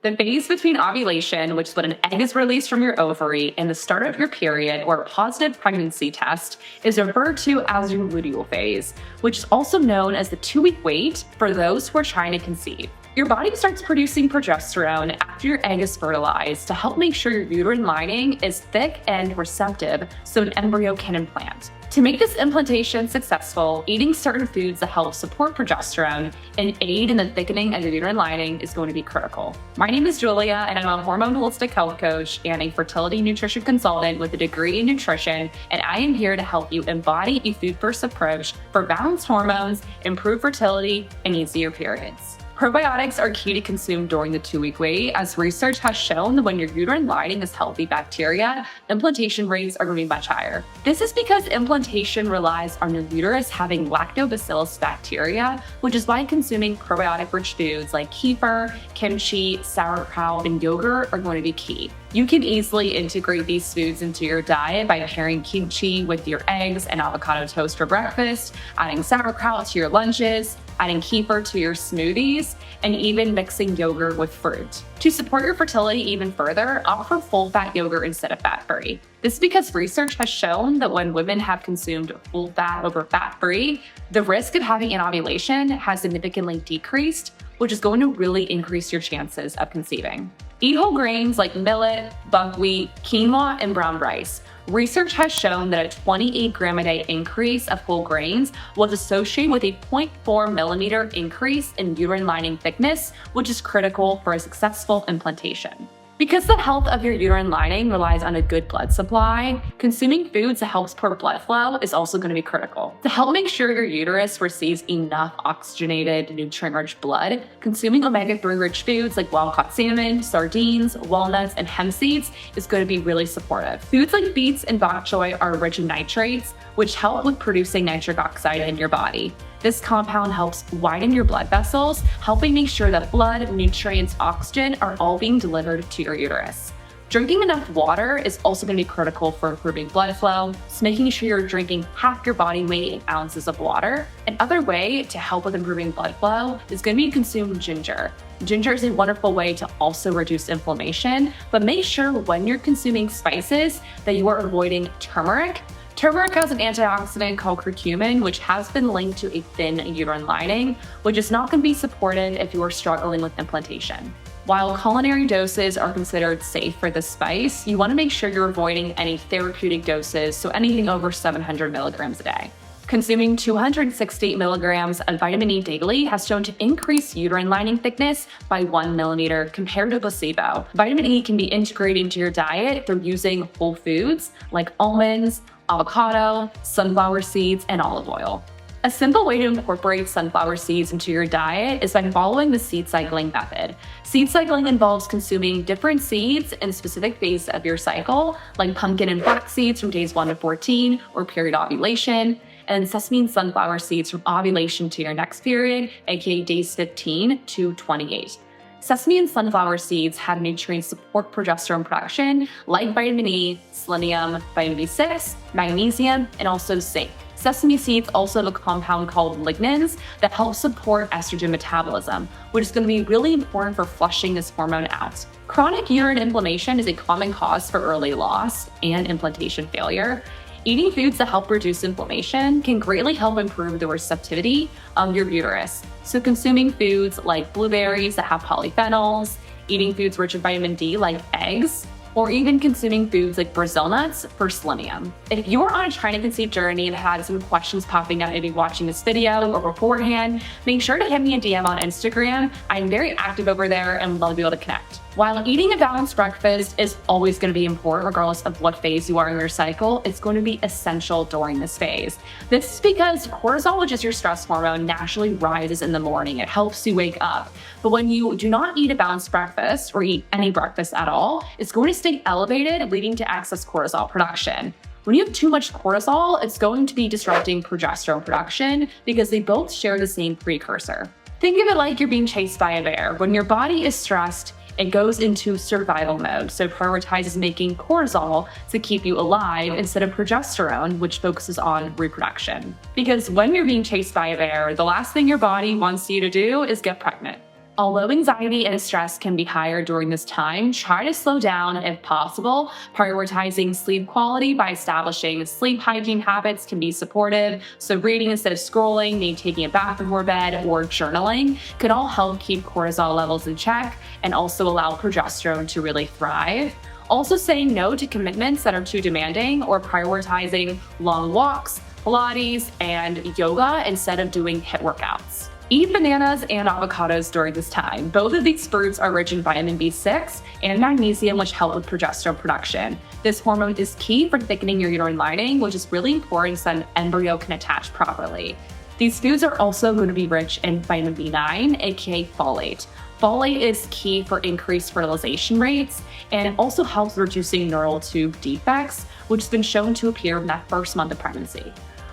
The phase between ovulation, which is when an egg is released from your ovary, and the start of your period or a positive pregnancy test, is referred to as your luteal phase, which is also known as the 2-week wait for those who are trying to conceive. Your body starts producing progesterone after your egg is fertilized to help make sure your uterine lining is thick and receptive so an embryo can implant. To make this implantation successful, eating certain foods that help support progesterone and aid in the thickening of the uterine lining is going to be critical. My name is Julia, and I'm a hormone holistic health coach and a fertility nutrition consultant with a degree in nutrition, and I am here to help you embody a food-first approach for balanced hormones, improved fertility, and easier periods. Probiotics are key to consume during the 2-week wait, as research has shown that when your uterine lining is healthy bacteria, implantation rates are going to be much higher. This is because implantation relies on your uterus having lactobacillus bacteria, which is why consuming probiotic-rich foods like kefir, kimchi, sauerkraut, and yogurt are going to be key. You can easily integrate these foods into your diet by pairing kimchi with your eggs and avocado toast for breakfast, adding sauerkraut to your lunches, adding kefir to your smoothies, and even mixing yogurt with fruit. To support your fertility even further, opt for full-fat yogurt instead of fat-free. This is because research has shown that when women have consumed full-fat over fat-free, the risk of having an ovulation has significantly decreased, which is going to really increase your chances of conceiving. Eat whole grains like millet, buckwheat, quinoa, and brown rice. Research has shown that a 28 gram a day increase of whole grains was associated with a 0.4 millimeter increase in uterine lining thickness, which is critical for a successful implantation. Because the health of your uterine lining relies on a good blood supply, consuming foods that help support blood flow is also going to be critical. To help make sure your uterus receives enough oxygenated, nutrient-rich blood, consuming omega-3 rich foods like wild-caught salmon, sardines, walnuts, and hemp seeds is going to be really supportive. Foods like beets and bok choy are rich in nitrates, which help with producing nitric oxide in your body. This compound helps widen your blood vessels, helping make sure that blood, nutrients, oxygen are all being delivered to your uterus. Drinking enough water is also going to be critical for improving blood flow, so making sure you're drinking half your body weight in ounces of water. Another way to help with improving blood flow is going to be consume ginger. Ginger is a wonderful way to also reduce inflammation, but make sure when you're consuming spices that you are avoiding turmeric. Turmeric has an antioxidant called curcumin, which has been linked to a thin uterine lining, which is not going to be supported if you are struggling with implantation. While culinary doses are considered safe for this spice, you want to make sure you're avoiding any therapeutic doses, so anything over 700 milligrams a day. Consuming 260 milligrams of vitamin E daily has shown to increase uterine lining thickness by 1 millimeter compared to placebo. Vitamin E can be integrated into your diet through using whole foods like almonds, avocado, sunflower seeds, and olive oil. A simple way to incorporate sunflower seeds into your diet is by following the seed cycling method. Seed cycling involves consuming different seeds in specific phases of your cycle, like pumpkin and flax seeds from days 1 to 14, or period ovulation, and sesame and sunflower seeds from ovulation to your next period, aka days 15 to 28. Sesame and sunflower seeds have nutrients to support progesterone production, like vitamin E, selenium, vitamin B6, magnesium, and also zinc. Sesame seeds also have a compound called lignans that helps support estrogen metabolism, which is going to be really important for flushing this hormone out. Chronic uterine inflammation is a common cause for early loss and implantation failure. Eating foods that help reduce inflammation can greatly help improve the receptivity of your uterus. So consuming foods like blueberries that have polyphenols, eating foods rich in vitamin D like eggs, or even consuming foods like Brazil nuts for selenium. If you're on a trying to conceive journey and had some questions popping up maybe watching this video or beforehand, make sure to hit me a DM on Instagram. I'm very active over there and would love to be able to connect. While eating a balanced breakfast is always going to be important regardless of what phase you are in your cycle, it's going to be essential during this phase. This is because cortisol, which is your stress hormone, naturally rises in the morning. It helps you wake up. But when you do not eat a balanced breakfast or eat any breakfast at all, it's going to stay elevated, leading to excess cortisol production. When you have too much cortisol, it's going to be disrupting progesterone production because they both share the same precursor. Think of it like you're being chased by a bear. When your body is stressed, it goes into survival mode, so it prioritizes making cortisol to keep you alive instead of progesterone, which focuses on reproduction. Because when you're being chased by a bear, the last thing your body wants you to do is get pregnant. Although anxiety and stress can be higher during this time, try to slow down if possible. Prioritizing sleep quality by establishing sleep hygiene habits can be supportive. So reading instead of scrolling, maybe taking a bath before bed, or journaling could all help keep cortisol levels in check and also allow progesterone to really thrive. Also, saying no to commitments that are too demanding or prioritizing long walks, Pilates, and yoga instead of doing HIIT workouts. Eat bananas and avocados during this time. Both of these fruits are rich in vitamin B6 and magnesium, which help with progesterone production. This hormone is key for thickening your uterine lining, which is really important so an embryo can attach properly. These foods are also going to be rich in vitamin B9, aka folate. Folate is key for increased fertilization rates, and it also helps reducing neural tube defects, which has been shown to appear in that first month of pregnancy.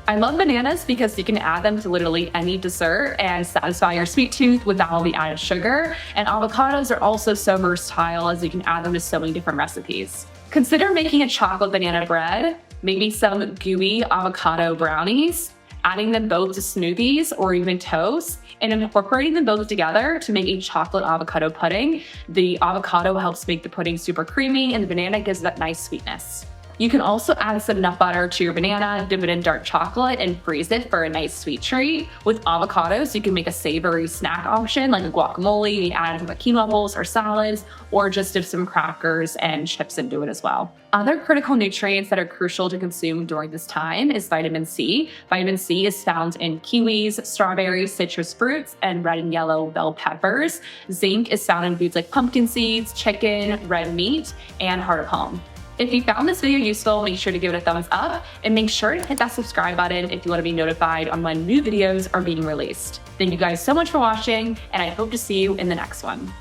I love bananas because you can add them to literally any dessert and satisfy your sweet tooth without all the added sugar. And avocados are also so versatile as you can add them to so many different recipes. Consider making a chocolate banana bread, maybe some gooey avocado brownies, adding them both to smoothies or even toast, and incorporating them both together to make a chocolate avocado pudding. The avocado helps make the pudding super creamy, and the banana gives that nice sweetness. You can also add some nut butter to your banana, dip it in dark chocolate, and freeze it for a nice sweet treat. With avocados, you can make a savory snack option like a guacamole, you add it to quinoa bowls or salads, or just dip some crackers and chips into it as well. Other critical nutrients that are crucial to consume during this time is vitamin C. Vitamin C is found in kiwis, strawberries, citrus fruits, and red and yellow bell peppers. Zinc is found in foods like pumpkin seeds, chicken, red meat, and heart of home. If you found this video useful, make sure to give it a thumbs up and make sure to hit that subscribe button if you want to be notified on when new videos are being released. Thank you guys so much for watching, and I hope to see you in the next one.